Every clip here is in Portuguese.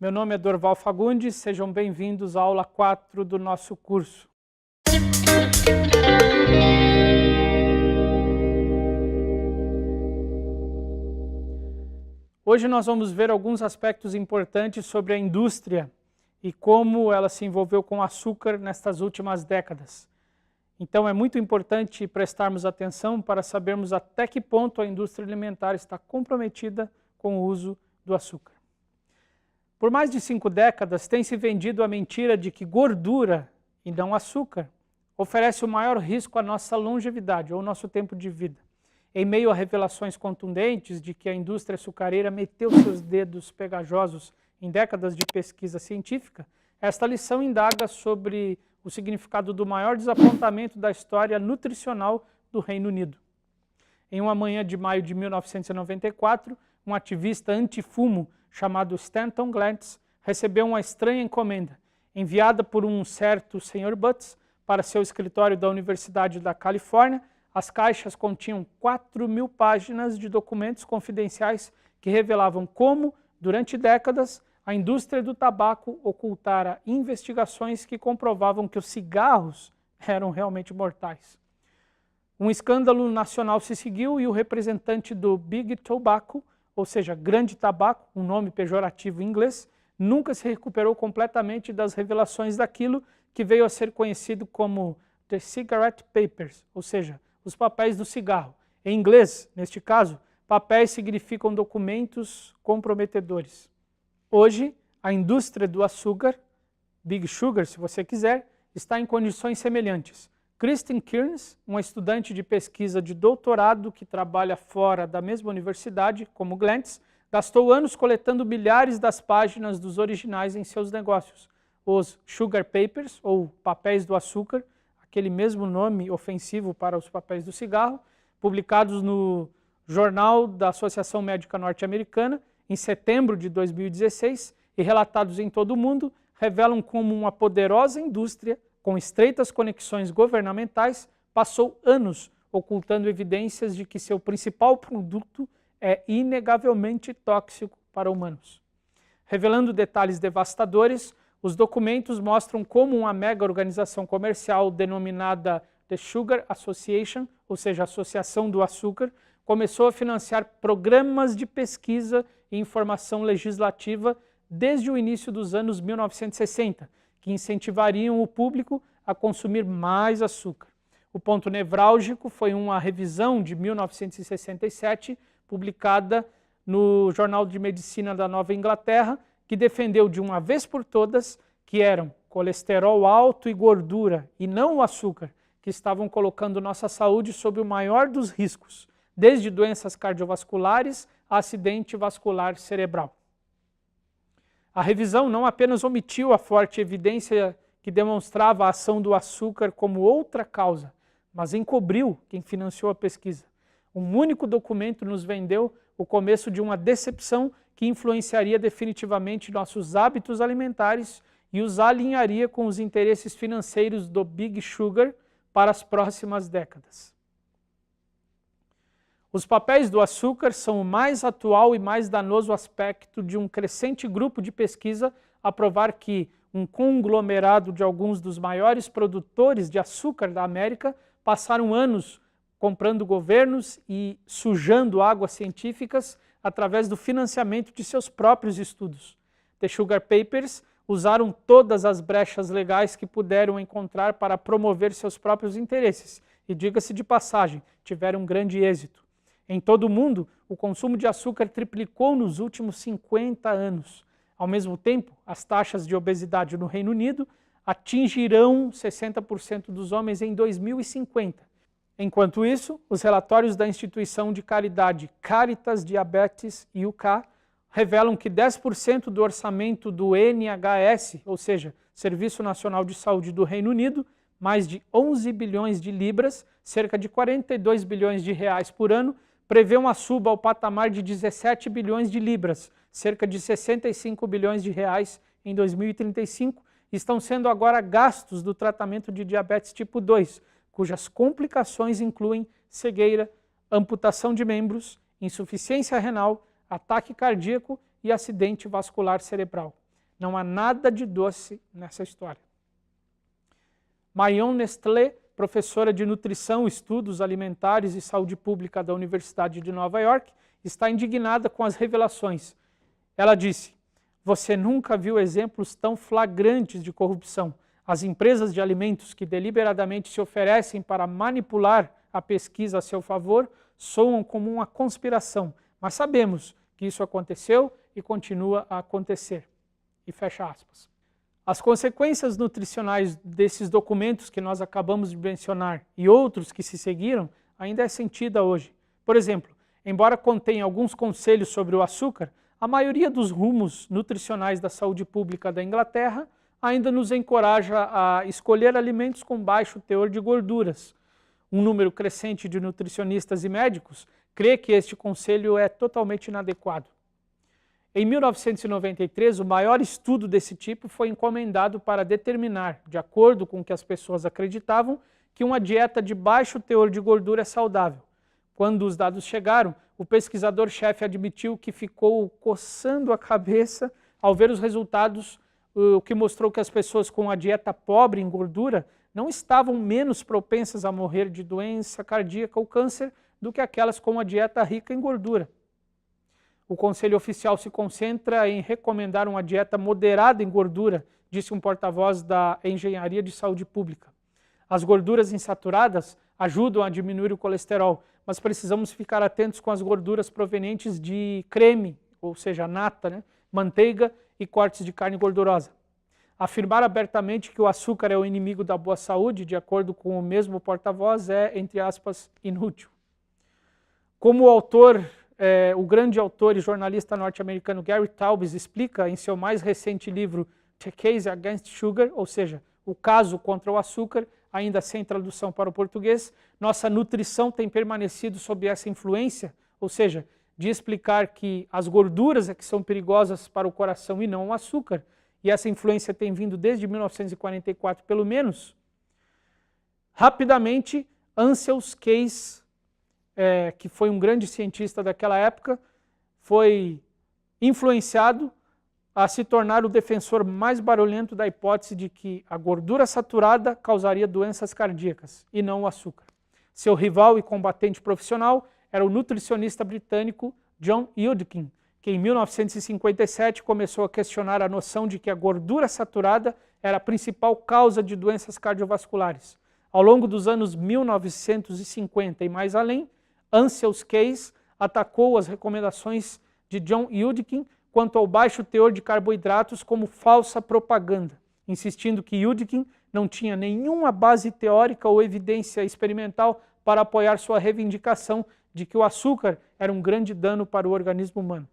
Meu nome é Dorval Fagundes, sejam bem-vindos à aula 4 do nosso curso. Hoje nós vamos ver alguns aspectos importantes sobre a indústria e como ela se envolveu com o açúcar nestas últimas décadas. Então é muito importante prestarmos atenção para sabermos até que ponto a indústria alimentar está comprometida com o uso do açúcar. Por mais de 5 décadas tem se vendido a mentira de que gordura e não açúcar oferece o maior risco à nossa longevidade ou nosso tempo de vida. Em meio a revelações contundentes de que a indústria açucareira meteu seus dedos pegajosos em décadas de pesquisa científica, esta lição indaga sobre o significado do maior desapontamento da história nutricional do Reino Unido. Em uma manhã de maio de 1994, um ativista antifumo chamado Stanton Glantz recebeu uma estranha encomenda, enviada por um certo Sr. Butts para seu escritório da Universidade da Califórnia. As caixas continham 4.000 páginas de documentos confidenciais que revelavam como, durante décadas, a indústria do tabaco ocultara investigações que comprovavam que os cigarros eram realmente mortais. Um escândalo nacional se seguiu e o representante do Big Tobacco, ou seja, grande tabaco, um nome pejorativo em inglês, nunca se recuperou completamente das revelações daquilo que veio a ser conhecido como The Cigarette Papers, ou seja, os papéis do cigarro. Em inglês, neste caso, papéis significam documentos comprometedores. Hoje, a indústria do açúcar, Big Sugar se você quiser, está em condições semelhantes. Kristen Kearns, uma estudante de pesquisa de doutorado que trabalha fora da mesma universidade, como Glantz, gastou anos coletando milhares das páginas dos originais em seus negócios. Os Sugar Papers, ou papéis do açúcar, aquele mesmo nome ofensivo para os papéis do cigarro, publicados no Jornal da Associação Médica Norte-Americana, em setembro de 2016, e relatados em todo o mundo, revelam como uma poderosa indústria, com estreitas conexões governamentais, passou anos ocultando evidências de que seu principal produto é inegavelmente tóxico para humanos. Revelando detalhes devastadores, os documentos mostram como uma mega organização comercial denominada The Sugar Association, ou seja, Associação do Açúcar, começou a financiar programas de pesquisa e informação legislativa desde o início dos anos 1960, que incentivariam o público a consumir mais açúcar. O ponto nevrálgico foi uma revisão de 1967, publicada no Jornal de Medicina da Nova Inglaterra, que defendeu de uma vez por todas que eram colesterol alto e gordura, e não o açúcar, que estavam colocando nossa saúde sob o maior dos riscos, desde doenças cardiovasculares a acidente vascular cerebral. A revisão não apenas omitiu a forte evidência que demonstrava a ação do açúcar como outra causa, mas encobriu quem financiou a pesquisa. Um único documento nos vendeu o começo de uma decepção que influenciaria definitivamente nossos hábitos alimentares e os alinharia com os interesses financeiros do Big Sugar para as próximas décadas. Os papéis do açúcar são o mais atual e mais danoso aspecto de um crescente grupo de pesquisa a provar que um conglomerado de alguns dos maiores produtores de açúcar da América passaram anos comprando governos e sujando águas científicas através do financiamento de seus próprios estudos. The Sugar Papers usaram todas as brechas legais que puderam encontrar para promover seus próprios interesses e, diga-se de passagem, tiveram um grande êxito. Em todo o mundo, o consumo de açúcar triplicou nos últimos 50 anos. Ao mesmo tempo, as taxas de obesidade no Reino Unido atingirão 60% dos homens em 2050. Enquanto isso, os relatórios da instituição de caridade Caritas Diabetes UK revelam que 10% do orçamento do NHS, ou seja, Serviço Nacional de Saúde do Reino Unido, mais de 11 bilhões de libras, cerca de 42 bilhões de reais por ano, prevê uma suba ao patamar de 17 bilhões de libras, cerca de 65 bilhões de reais em 2035, estão sendo agora gastos do tratamento de diabetes tipo 2, cujas complicações incluem cegueira, amputação de membros, insuficiência renal, ataque cardíaco e acidente vascular cerebral. Não há nada de doce nessa história. Marion Nestlé, professora de Nutrição, Estudos Alimentares e Saúde Pública da Universidade de Nova York, está indignada com as revelações. Ela disse: "Você nunca viu exemplos tão flagrantes de corrupção. As empresas de alimentos que deliberadamente se oferecem para manipular a pesquisa a seu favor soam como uma conspiração, mas sabemos que isso aconteceu e continua a acontecer." E fecha aspas. As consequências nutricionais desses documentos que nós acabamos de mencionar e outros que se seguiram ainda é sentida hoje. Por exemplo, embora contenha alguns conselhos sobre o açúcar, a maioria dos rumos nutricionais da saúde pública da Inglaterra ainda nos encoraja a escolher alimentos com baixo teor de gorduras. Um número crescente de nutricionistas e médicos crê que este conselho é totalmente inadequado. Em 1993, o maior estudo desse tipo foi encomendado para determinar, de acordo com o que as pessoas acreditavam, que uma dieta de baixo teor de gordura é saudável. Quando os dados chegaram, o pesquisador-chefe admitiu que ficou coçando a cabeça ao ver os resultados, o que mostrou que as pessoas com a dieta pobre em gordura não estavam menos propensas a morrer de doença cardíaca ou câncer do que aquelas com a dieta rica em gordura. O conselho oficial se concentra em recomendar uma dieta moderada em gordura, disse um porta-voz da Engenharia de Saúde Pública. As gorduras insaturadas ajudam a diminuir o colesterol, mas precisamos ficar atentos com as gorduras provenientes de creme, ou seja, nata, manteiga e cortes de carne gordurosa. Afirmar abertamente que o açúcar é o inimigo da boa saúde, de acordo com o mesmo porta-voz, é, entre aspas, inútil. Como o grande autor e jornalista norte-americano Gary Taubes explica em seu mais recente livro The Case Against Sugar, ou seja, o caso contra o açúcar, ainda sem tradução para o português, nossa nutrição tem permanecido sob essa influência, ou seja, de explicar que as gorduras é que são perigosas para o coração e não o açúcar, e essa influência tem vindo desde 1944 pelo menos. Rapidamente, Ansel Keys, que foi um grande cientista daquela época, foi influenciado a se tornar o defensor mais barulhento da hipótese de que a gordura saturada causaria doenças cardíacas e não o açúcar. Seu rival e combatente profissional era o nutricionista britânico John Yudkin, que em 1957 começou a questionar a noção de que a gordura saturada era a principal causa de doenças cardiovasculares. Ao longo dos anos 1950 e mais além, Ansel Keys atacou as recomendações de John Yudkin quanto ao baixo teor de carboidratos como falsa propaganda, insistindo que Yudkin não tinha nenhuma base teórica ou evidência experimental para apoiar sua reivindicação de que o açúcar era um grande dano para o organismo humano.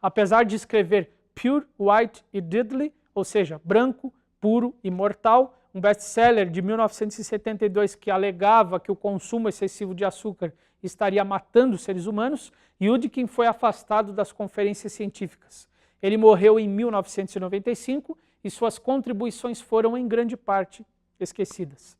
Apesar de escrever Pure, White e Deadly, ou seja, branco, puro e mortal, um best-seller de 1972 que alegava que o consumo excessivo de açúcar estaria matando os seres humanos, Yudkin foi afastado das conferências científicas. Ele morreu em 1995 e suas contribuições foram, em grande parte, esquecidas.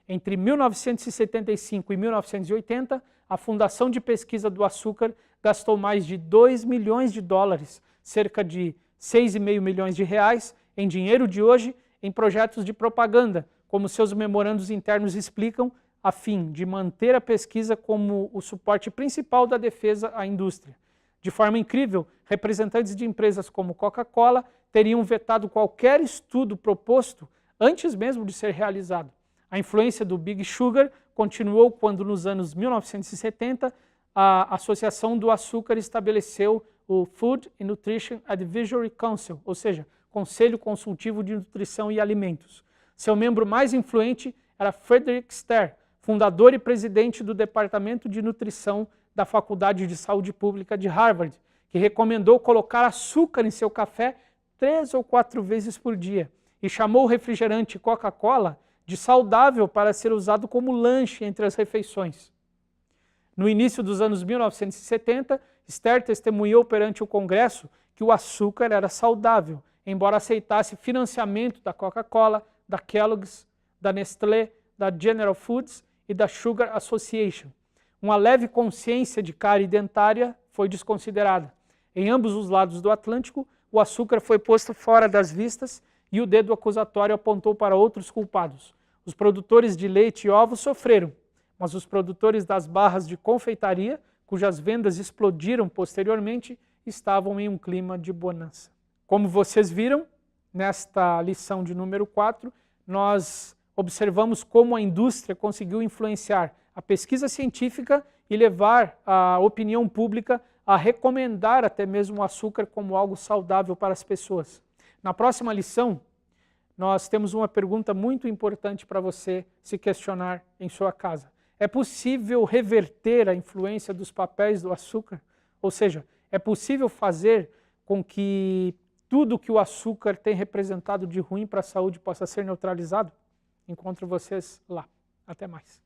Entre 1975 e 1980, a Fundação de Pesquisa do Açúcar gastou mais de 2 milhões de dólares, cerca de 6,5 milhões de reais, em dinheiro de hoje, em projetos de propaganda, como seus memorandos internos explicam, a fim de manter a pesquisa como o suporte principal da defesa à indústria. De forma incrível, representantes de empresas como Coca-Cola teriam vetado qualquer estudo proposto antes mesmo de ser realizado. A influência do Big Sugar continuou quando, nos anos 1970, a Associação do Açúcar estabeleceu o Food and Nutrition Advisory Council, ou seja, Conselho Consultivo de Nutrição e Alimentos. Seu membro mais influente era Frederick Ster, fundador e presidente do Departamento de Nutrição da Faculdade de Saúde Pública de Harvard, que recomendou colocar açúcar em seu café 3 ou 4 vezes por dia e chamou o refrigerante Coca-Cola de saudável para ser usado como lanche entre as refeições. No início dos anos 1970, Ster testemunhou perante o Congresso que o açúcar era saudável, embora aceitasse financiamento da Coca-Cola, da Kellogg's, da Nestlé, da General Foods e da Sugar Association. Uma leve consciência de cárie dentária foi desconsiderada. Em ambos os lados do Atlântico, o açúcar foi posto fora das vistas e o dedo acusatório apontou para outros culpados. Os produtores de leite e ovos sofreram, mas os produtores das barras de confeitaria, cujas vendas explodiram posteriormente, estavam em um clima de bonança. Como vocês viram, nesta lição de número 4, nós observamos como a indústria conseguiu influenciar a pesquisa científica e levar a opinião pública a recomendar até mesmo o açúcar como algo saudável para as pessoas. Na próxima lição, nós temos uma pergunta muito importante para você se questionar em sua casa. É possível reverter a influência dos papéis do açúcar? Ou seja, é possível fazer com que tudo que o açúcar tem representado de ruim para a saúde possa ser neutralizado? Encontro vocês lá. Até mais.